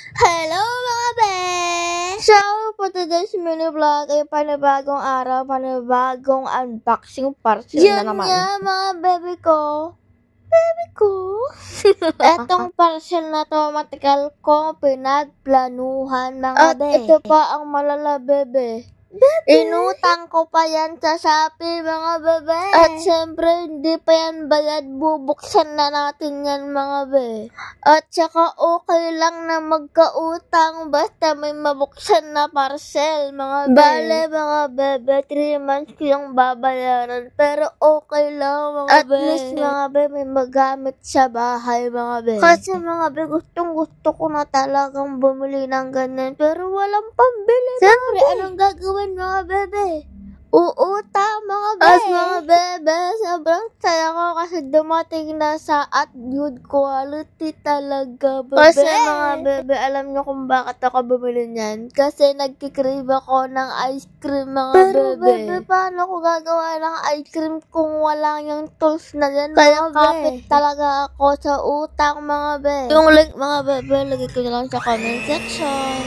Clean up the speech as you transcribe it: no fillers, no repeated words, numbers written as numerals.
Hello mga be! So, for today's mini vlog ay panibagong araw, panibagong unboxing parcel na naman. Yan mga baby ko. Etong parcel na to, matagal kong pinagplanuhan mga be. At ito pa ang malala bebe. Inutang ko pa yan sa Shopee mga bebe. At syempre hindi pa yan bayad, bubuksan na natin yan mga be. At saka okay lang na magkautang basta may mabuksan na parcel mga be. Bale mga bebe, 3 months ko yung babayaran pero okay lang mga be. At least mga be may magamit sa bahay mga be. Kasi mga be gustong gusto ko na talagang bumili ng ganyan pero walang pambili. Siyempre anong gagawin mga bebe? Uutang mga bebe. As mga bebe, sobrang saya ko kasi dumating na sa at good quality talaga bebe. Kasi mga bebe, alam nyo kung bakit ako bumili niyan? Kasi nagkikrave ako ng ice cream mga bebe. Pero bebe, paano ko gagawa ng ice cream kung wala yung tools na yan? Kaya kapit talaga ako sa utang mga bebe. Yung link mga bebe, lagay ko na lang sa comment section.